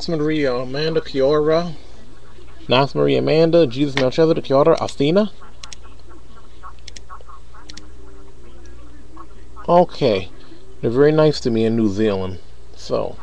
Knox Maria Amanda Kiora. Knox Maria Amanda, Jesus Melchizedek Kiora, Astina. Okay. They're very nice to me in New Zealand. So.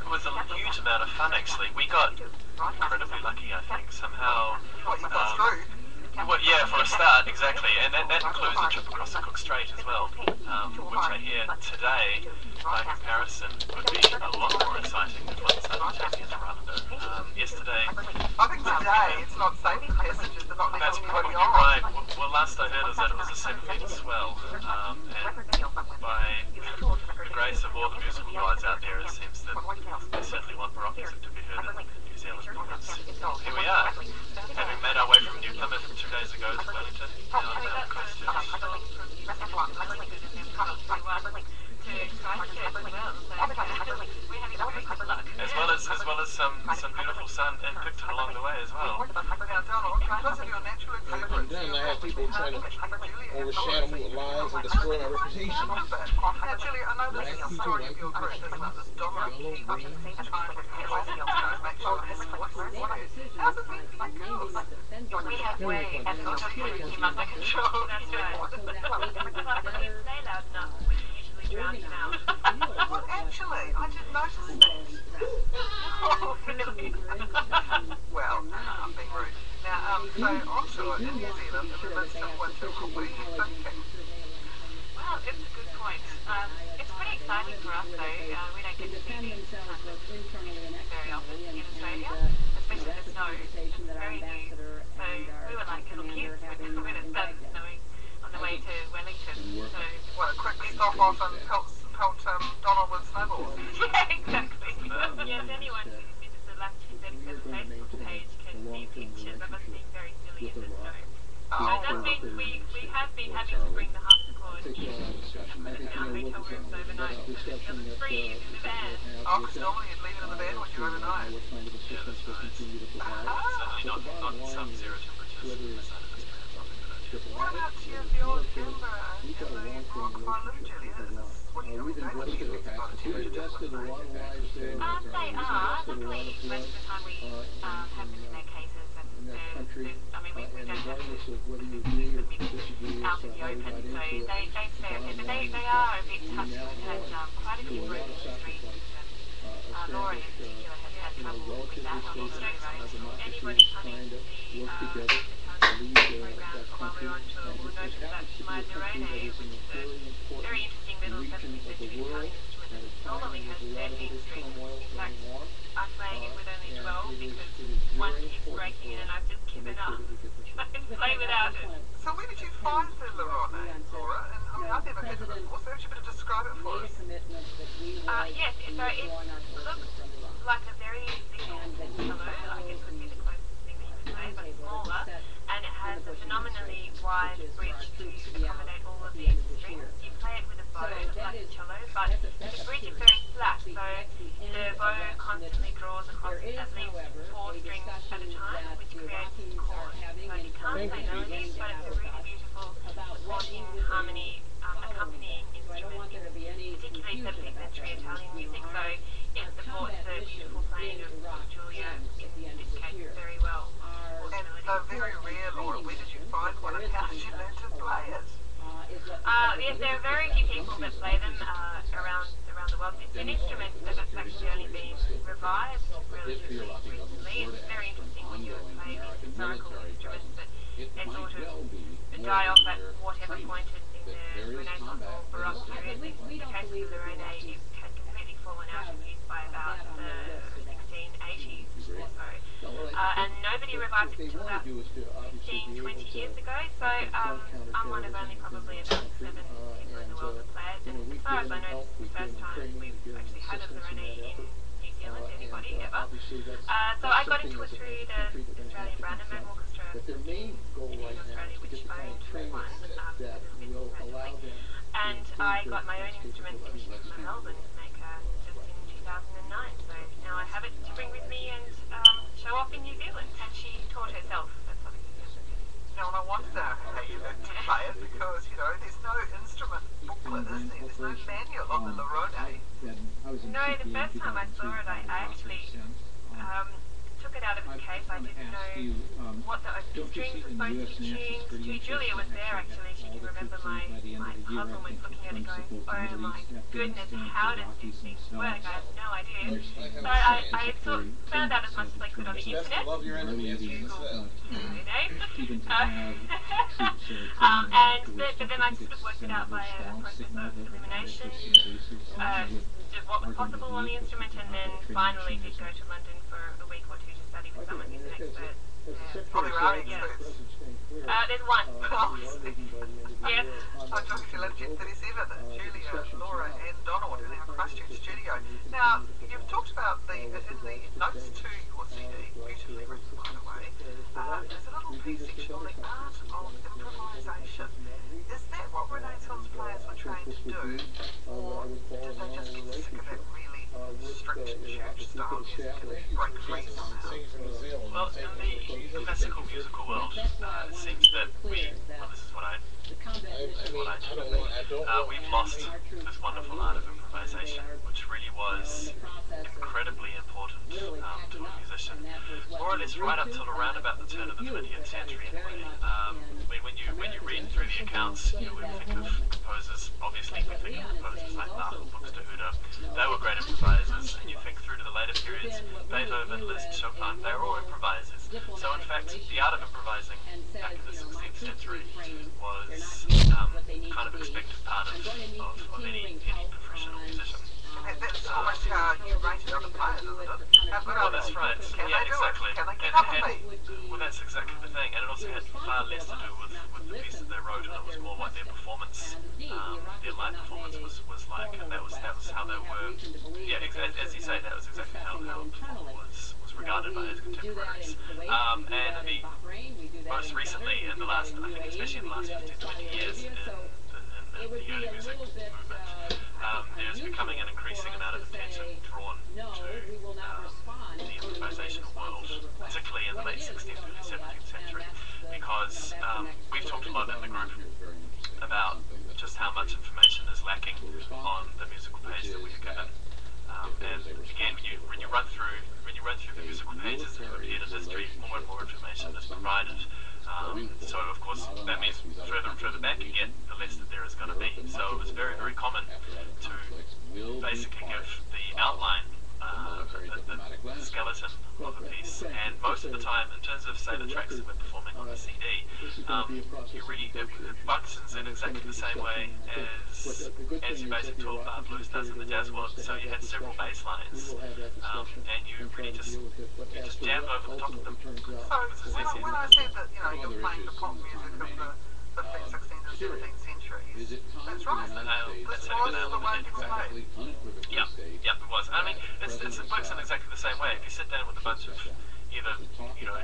It was a huge amount of fun, actually. We got incredibly lucky, I think. Somehow, well, yeah, for a start, exactly, and that includes a trip across the Cook Strait as well, which I hear today, by comparison, would be a lot more exciting than flying south to Tassie and Rwanda. Yesterday, I think today it's not safe for passengers to not that's leave probably anybody on. right. Well, last I heard is that it was a 7-metre swell, and by the grace of all the musical guides out there, it seems that they certainly want more opposite to be heard in New Zealand. Here we are, having made our way from New Plymouth 2 days ago to Wellington, now down the coast. As well as some beautiful sun and Picton along the way as well. Now, Donald, because of your natural exuberance, I have people trying to overshadow me with lies and destroy my reputation. Now, Julia, I know this is a story of your group, isn't it? This dominant keep trying to make sure his voice works. How's it been for you girls? We have way and not keep him under control. That's right. If you say loud enough, we usually drown him out. Well, actually, I didn't notice that. Oh, really? Well, I'm being rude. Now, so onshore in New Zealand, in the midst of winter, what are you thinking? Well, it's a good point. It's pretty exciting for us, though. We don't get to see these kinds of conditions very often in Australia, especially the snow. It's very new. So we were like little kids when it started snowing on the way to Wellington. So, Well, quickly stop off and pelt Donald with snowballs. yeah, exactly. Yes, anyone who visits the Last Executive Facebook page can see pictures of us being very silly in the snow. So that means we have been having to bring the harpsichord in our hotel rooms overnight because it was free in the van. Oh, because normally you'd leave it in the van when you overnight. Yeah, that's right. Certainly not sub-zero temperatures. What about your Canberra and the rock climate, Julia? What do you think they would be affected by the temperatures? They are. Luckily, most of the time we have them in their cases, and I mean, we don't have to use them out in the open, so they stay okay. But they are a bit touchy. We've had quite a few broken streets, and Laura in particular has had trouble with that on the snow roads. Anybody coming to the playground while we're on tour will notice that my neurone, which is a very interesting middle 17th century Italian instrument that normally has 13 strings. In fact, I'm playing it with only 12 because one keeps breaking it and I've just given up. I can play without it. So where did you find the Lorone, Laura? And I mean, I've never heard of it before, so would you better describe it for us? Yes, so it looks like a very single cello, I guess would be the closest thing that you could say, but smaller, and it has a phenomenally wide bridge to accommodate all of these strings. You play it with a bow, like a cello, but the bridge is very flat, so the bow constantly draws across at least 4 strings at a time, which creates chords. So you can't play melodies, but it's a really beautiful supporting harmony accompanying instrument, particularly 17th century Italian music, so it supports the beautiful playing of Julia in this case very well. And very rare, Laura. Where did you find one and how did you learn to play it? Yes, there are very few people that play them around the world. It's an instrument that's actually only been revived relatively recently. It's very interesting when you play these historical instruments that they sort of die off at whatever point in the Renaissance or Baroque period. In the case of the Lorone, only revived it until about 15, 20 years ago, so I'm one of only probably about 7 people in the world that play it, and as far as I know, this is the first time we've actually had a Lorene in New Zealand, anybody ever. So I got into it through the Australian Brandenburg Orchestra in Australia, which owned one, and I got my own instrument commissioned from Melbourne maker just in 2009, so now I have it to bring with me and show off in New Zealand, and she taught herself. That's obviously the other thing. Now, and I wonder how you learned to play it, because, you know, there's no instrument booklet, is there? There's no manual on the Lorone. No, the first time I saw it, I actually took it out of its case. I didn't know what the open strings were supposed to be tuned to. Julia was there actually. She can remember my puzzle with looking at it going, oh my goodness, how does this thing work? I have no idea. So I sort of found out as much as I could on the internet. Love your enemies. But then I sort of worked it out by a process of elimination, just what was possible on the instrument, and then finally did go to London for a week or two to study with someone who's an expert. Probably are experts. There's one. Yes. I took you 37, Julia, Laura and Donald in our Christchurch studio. Now, you've talked about in the notes to your CD, beautifully written by the way, there's a little piece section on the art of improvisation. Is that what Renaissance players were trained to do, or did they just get sick of that really strict church style music and break free somehow? Well, in the classical musical world, it seems that this is what I we've lost this wonderful art of improvisation, which really was incredibly important to a musician, more or less right up till around about the turn of the 20th century anyway. When you read through the accounts, you would think of composers, obviously we think of composers like Bach, Buxtehude, they were great improvisers, and you think through to the later periods, Beethoven, Liszt, Chopin, they were all improvisers. So in fact, the art of improvising back in the 16th century was kind of expected part of any professional musician. And that's almost how you rated other players, isn't it? How good Well, are that's they? right. Can Yeah, they do exactly. it? Can they And get it up with had, me? well, that's exactly the thing, and it also had far less to do with the pieces they wrote, and it was more what their performance, their live performance was like, and that was how they were. Yeah, as you say, that was exactly how a performer was regarded by his contemporaries. And most recently, in the last, I think, especially in the last 15, 20 years, in the early music movement, there's becoming an increasing amount of attention drawn to the improvisational world, particularly in the late 16th, early 17th century, because we've talked a lot in the group about just how much information is lacking on the musical page that we're given. And again, when you run through the musical pages that have appeared in history, more and more information is provided. So of course that means further and further back you get, the less that there is going to be. So it was very, very common to basically give the outline, the skeleton of a piece, and most of the time, in terms of say the tracks that we're performing on the CD, you really it functions in exactly the same way as your basic tool blues does in the jazz world. So you had several bass lines, and you really just jammed over the top of them. So when I said that, you know, you're playing the pop music of the 15th, 16th and 17th centuries, that's right. This was the way to play. Yeah, it was. I mean, it works in exactly the same way. If you sit down with a bunch of either, you know,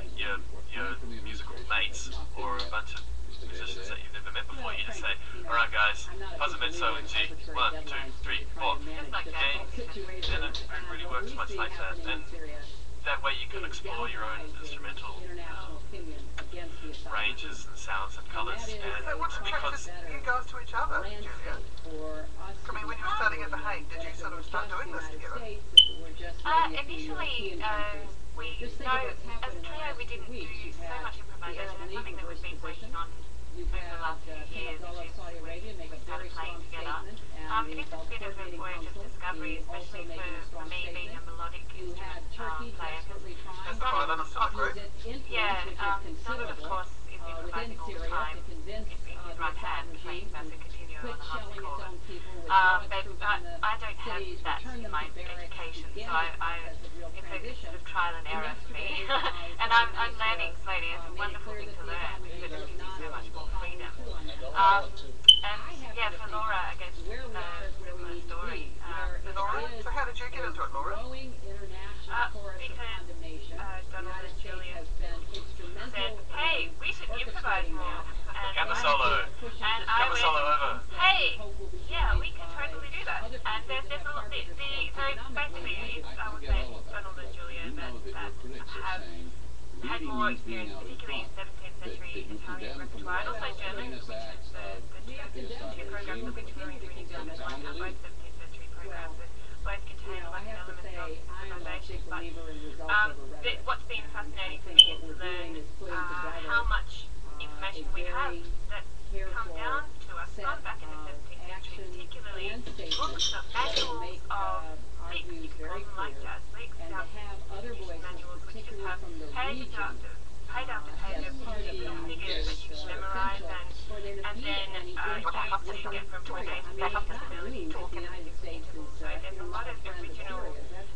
your musical mates or a bunch of musicians that you've never met before, you just say, all right, guys, puzzle mezzo in G, 1, 2, 3, 4, and it really works much like that. And that way you can explore your own instrumental ranges and sounds and colours. And So what attracted you guys to each other, Julia? I mean, when you were studying at the Hague, did you sort of start doing this together? Initially, as a trio we didn't do so much improvisation. It's something that we've been working on over the last few years, which is we started playing together. It is a bit of a voyage of discovery, especially for me being a melodic instrument player. That's the violin and stuff, right? Donald, of course, is improvising all the time in his right hand, playing bass continuo year and a half to call it. But I don't have that in my education, so it's sort of trial and error for me. And I'm learning slowly. It's a wonderful thing to learn because it gives you so much more freedom. And yeah, for Laura, I guess similar story. Laura, so how did you get into it, Laura? Because Donald and Julian said, hey, we should improvise more. Gamma solo. And I Gamma solo over. went, hey, yeah, we can totally do that. And there's a lot, so basically, I would say Donald and Julian that have had more experience, particularly in 17th century Italian repertoire, and also German, which is the two programs that we're touring through New Zealand, one are both 17th century programs, that both contain lots of elements of civilization. But what's been fascinating for me is to learn how much information we have that's come down to us from back in the 17th century, particularly books of manuals of licks, you could call them like jazz licks, manuals which just have page after page of figures that you can memorize, and then use to get from point A to B ability to talk in intervals. So there's a lot of original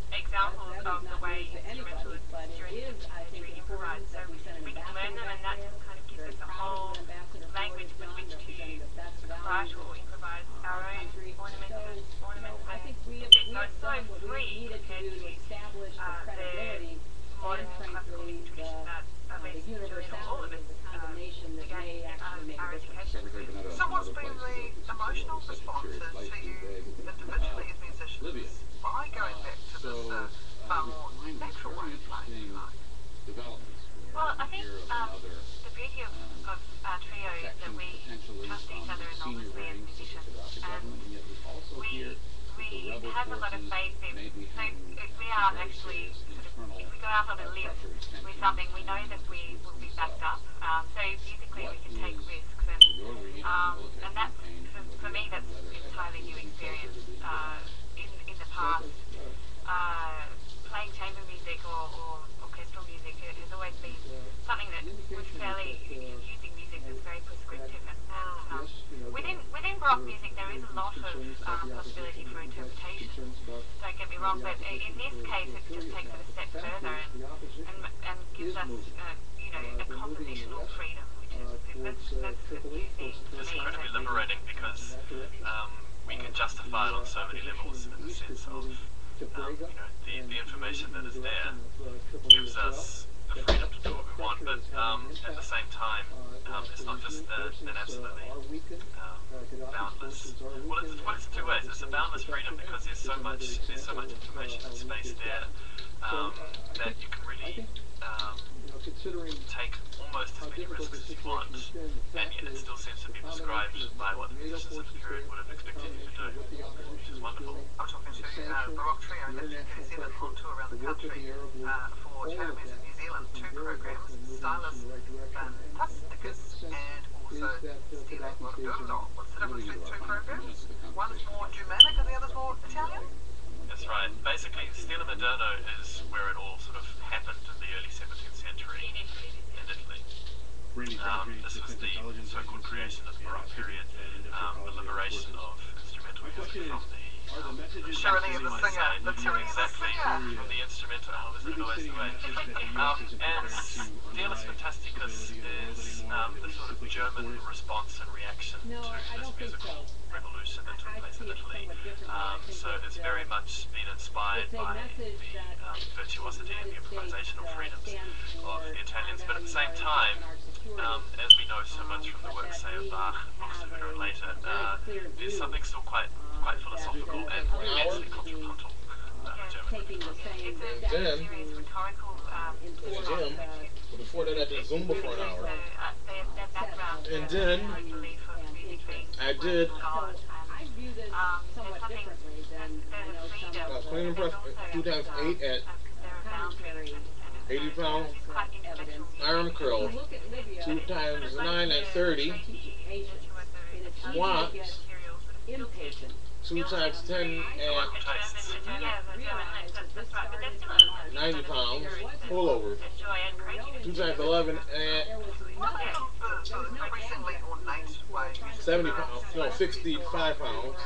examples of the way instrumentalists during the 17th century improvised. So we can learn them, and that just kind of gives us a whole language with which to write or improvise our own ornaments. It's so free compared to the modern classical music tradition that at least Julian or all of us began our education through. So what's been the emotional responses to you individually as musicians by going back to this far more natural way of playing? Well, I think the beauty of our trio is that we trust each other enormously as musicians, and we have a lot of faith in, so if we are actually sort of, if we go out on a limb with something, we know that we will be backed up, so musically we can take risks, and that's, for me, that's an entirely new experience. In the past, playing chamber music or orchestral music has always been something that was fairly, using music that's very prescriptive, and within rock music there is a lot of possibility for interpretation, don't get me wrong, but in this case it just takes it a step further and gives us a compositional freedom, which is that's the new thing for It's me. incredibly liberating because we can justify it on so many levels in the sense of the information that is there gives us the freedom to do what we want, but at the same time it's not just an absolutely boundless, well it's two ways. It's a boundless freedom because there's so much information and space there that you can really take almost as many risks as you want, and yet it still seems to be prescribed by what the musicians of the period would have expected you to do, which is wonderful. I'm talking to the rock trio that you can see them on tour around the country for Chamber Music New Zealand, two programs, Stylus Fantasticus and also Stile Moderno. What's the difference between the two programs? One's more Germanic and the other's more Italian? That's right. Basically, Stile Moderno is where it all sort of happened in the early 17th century in Italy. This was the so-called creation of the Baroque period, the liberation of instrumental music from the Tyranny of the singer. The tyranny of the exactly, singer. from the instrumental, was it always the way? And Stylus Fantasticus is the sort of German response and reaction to this musical revolution that took place in Italy. So it's very much been inspired by the virtuosity and the improvisational freedoms of the Italians, but at the same time, as we know so much from the work, say, of Bach, Mozart, and later, there's something still quite philosophical and immensely contrapuntal about the German. It's a Then- serious rhetorical Jim, before that I did Zumba for an hour. their background, And then belief of music being I did God, somewhat differently than clean and press 2 times 8 at 80 pounds, arm curls 2 times 9 at 30, squats 2 times 10 at Tastes. Yeah, the German names, that's right. But they're still 90 pounds. Pullover. joy and creativity. 2 times 11 at What about the increasingly ornate way? 70 pounds. No, 65 pounds.